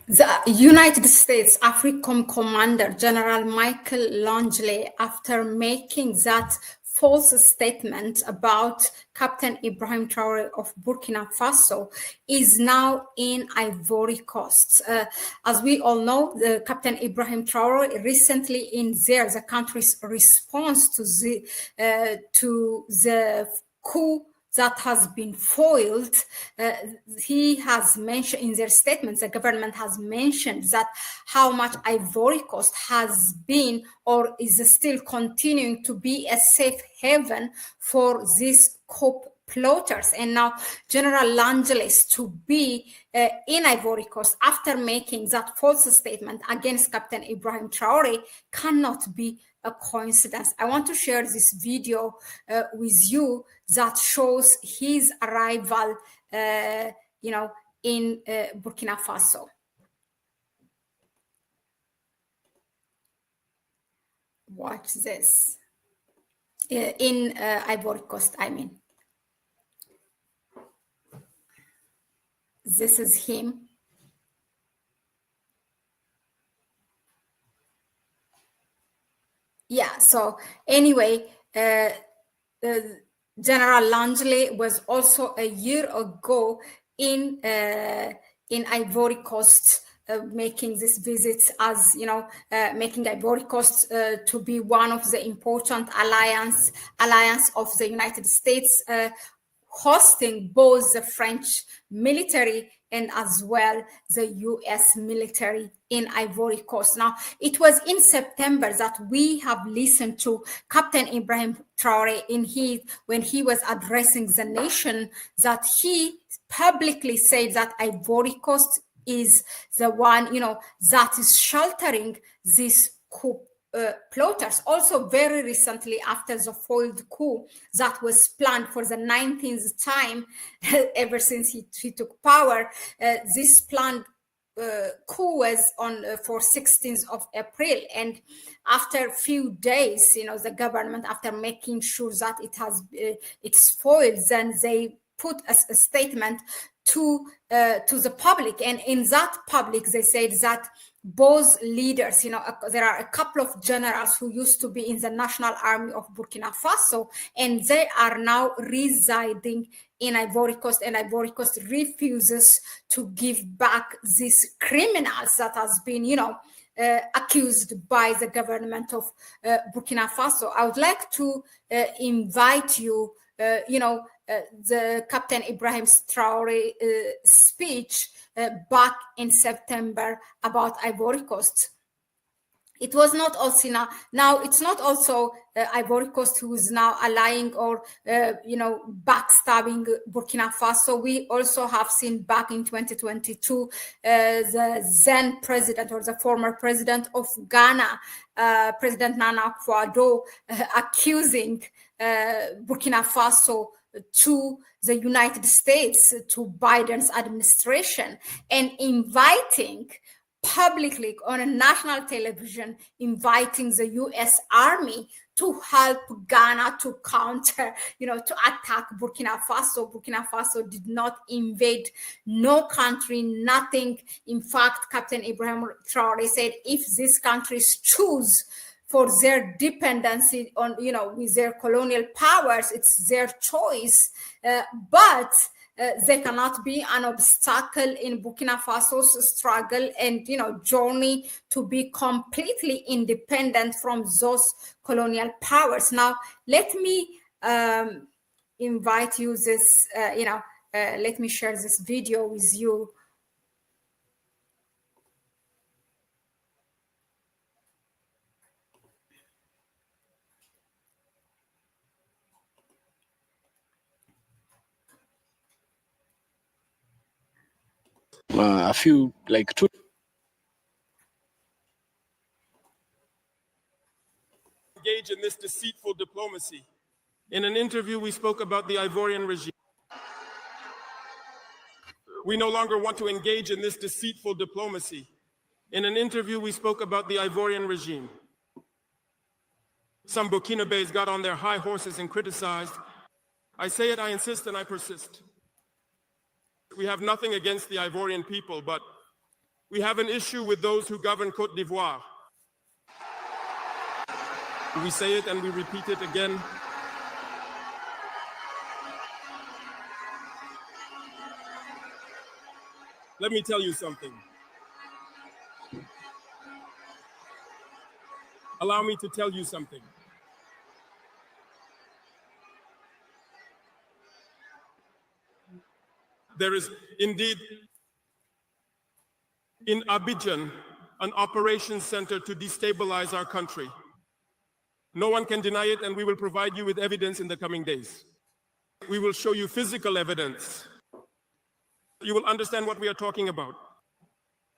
The United States AFRICOM Commander General Michael Langley, after making that false statement about Captain Ibrahim Traore of Burkina Faso, is now in Ivory Coast. As we all know, Captain Ibrahim Traore recently, in the country's response to the coup that has been foiled, he has mentioned in their statements, the government has mentioned that how much Ivory Coast has been or is still continuing to be a safe haven for these coup plotters. And now General Langley to be in Ivory Coast after making that false statement against Captain Ibrahim Traore cannot be a coincidence. I want to share this video with you that shows his arrival, in Burkina Faso. Watch this. In Ivory Coast, I mean. This is him. Yeah, so anyway, General Langley was also a year ago in Ivory Coast, making this visit, as you know, making Ivory Coast to be one of the important alliance of the United States, hosting both the French military and as well the US military in Ivory Coast. Now, it was in September that we have listened to Captain Ibrahim Traore when he was addressing the nation, that he publicly said that Ivory Coast is the one, that is sheltering this coup plotters. Also, very recently, after the foiled coup that was planned for the 19th time ever since he took power, this planned coup was on for 16th of April, and after a few days, the government, after making sure that it's foiled, then they put a statement to the public, and in that public they said that both leaders, there are a couple of generals who used to be in the National Army of Burkina Faso, and they are now residing in Ivory Coast, and Ivory Coast refuses to give back these criminals that has been, accused by the government of Burkina Faso. I would like to invite you, the Captain Ibrahim Traore speech back in September about Ivory Coast. It was not also now it's not also Ivory Coast who is now allying or backstabbing Burkina Faso. We also have seen back in 2022 the then president, or the former president of Ghana, President Nana Akufo-Addo, accusing Burkina Faso to the United States, to Biden's administration, and inviting publicly on a national television, inviting the US Army to help Ghana to counter, to attack Burkina Faso. Burkina Faso did not invade no country, nothing. In fact, Captain Ibrahim Traore said if these countries choose for their dependency on, with their colonial powers, it's their choice. But they cannot be an obstacle in Burkina Faso's struggle and, journey to be completely independent from those colonial powers. Now, let me invite you this, let me share this video with you. I feel like engage in this deceitful diplomacy. In an interview, we spoke about the Ivorian regime. We no longer want to engage in this deceitful diplomacy. In an interview, we spoke about the Ivorian regime. Some Burkinabés got on their high horses and criticized. I say it, I insist, and I persist. We have nothing against the Ivorian people, but We have an issue with those who govern Côte d'Ivoire. We say it and we repeat it again. Let me tell you something. Allow me to tell you something. There is indeed in Abidjan an operations center to destabilize our country. No one can deny it, and we will provide you with evidence in the coming days. We will show you physical evidence. You will understand what we are talking about.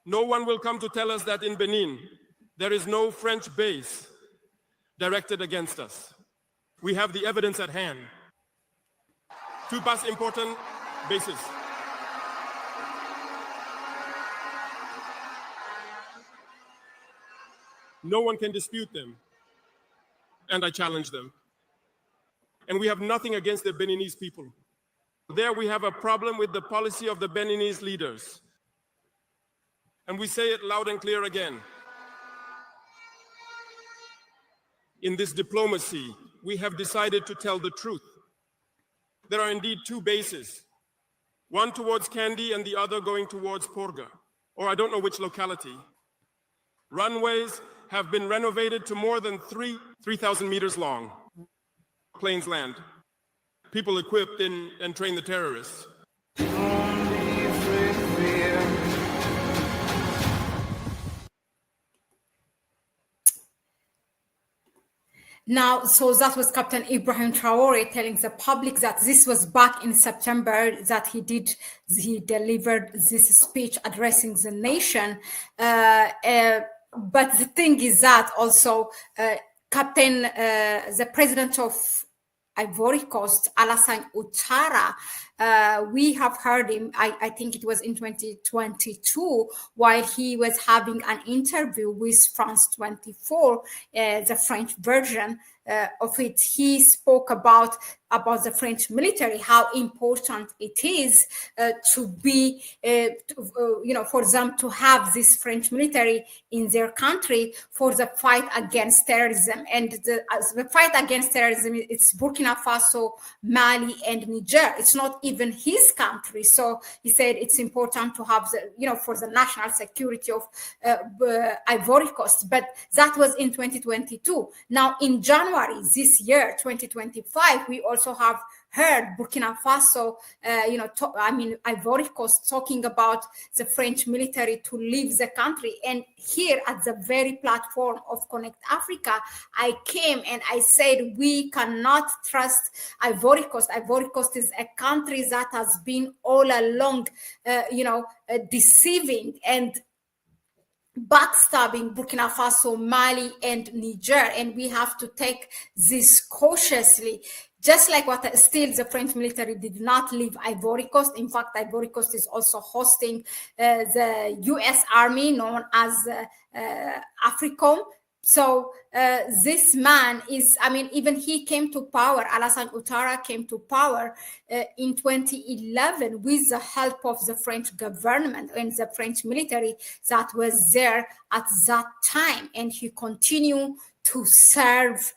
No one will come to tell us that in Benin, there is no French base directed against us. We have the evidence at hand. Two past important bases. No one can dispute them, and I challenge them. And we have nothing against the Beninese people. There we have a problem with the policy of the Beninese leaders. And we say it loud and clear again. In this diplomacy, we have decided to tell the truth. There are indeed two bases, one towards Kandy and the other going towards Porga, or I don't know which locality. Runways have been renovated to more than 3,000 meters long. Planes land. People equipped and train the terrorists. Now, so that was Captain Ibrahim Traore telling the public that this was back in September that he delivered this speech addressing the nation. But the thing is that also the president of Ivory Coast, Alassane Ouattara, we have heard him, I think it was in 2022, while he was having an interview with France 24, the French version of it. He spoke about the French military, how important it is to be, for them to have this French military in their country for the fight against terrorism. And the fight against terrorism, it's Burkina Faso, Mali, and Niger. It's not even his country. So he said it's important to have for the national security of Ivory Coast. But that was in 2022. Now in January this year, 2025, we also have heard Burkina Faso, Ivory Coast talking about the French military to leave the country. And here at the very platform of Connect Africa, I came and I said, we cannot trust Ivory Coast. Ivory Coast is a country that has been all along, deceiving and backstabbing Burkina Faso, Mali, and Niger. And we have to take this cautiously. Just like what still the French military did not leave Ivory Coast. In fact, Ivory Coast is also hosting the US Army known as AFRICOM. So this man is, even he came to power, Alassane Ouattara came to power in 2011 with the help of the French government and the French military that was there at that time. And he continued to serve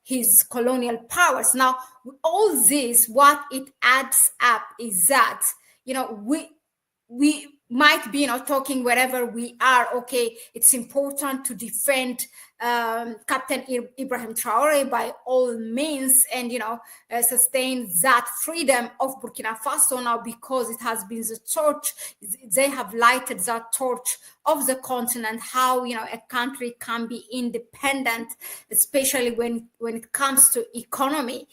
his colonial powers. Now, all this, what it adds up is that, we might be talking wherever we are. Okay, it's important to defend Captain Ibrahim Traore by all means and sustain that freedom of Burkina Faso now, because it has been the torch. They have lighted that torch of the continent, how a country can be independent, especially when it comes to economy.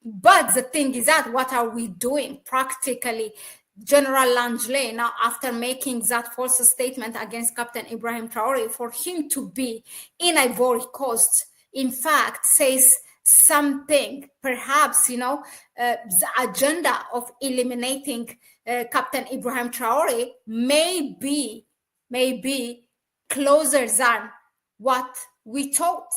But the thing is that what are we doing practically? General Langley, now after making that false statement against Captain Ibrahim Traore, for him to be in Ivory Coast, in fact, says something, perhaps, the agenda of eliminating Captain Ibrahim Traore may be closer than what we thought.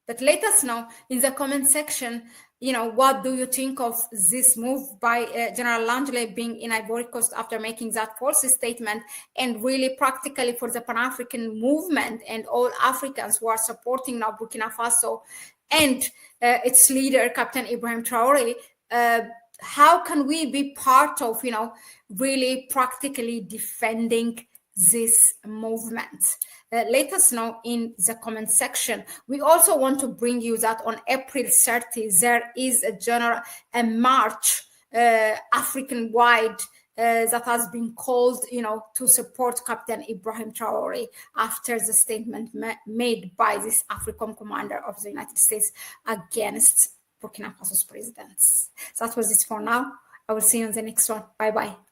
But let us know in the comment section what do you think of this move by General Langley being in Ivory Coast after making that false statement, and really practically for the Pan-African movement and all Africans who are supporting now Burkina Faso and its leader, Captain Ibrahim Traore, how can we be part of, really practically defending this movement? Let us know in the comment section. We also want to bring you that on April 30, there is a march African-wide that has been called, to support Captain Ibrahim Traore after the statement made by this AFRICOM commander of the United States against Burkina Faso's presidents. That was it for now. I will see you in the next one. Bye-bye.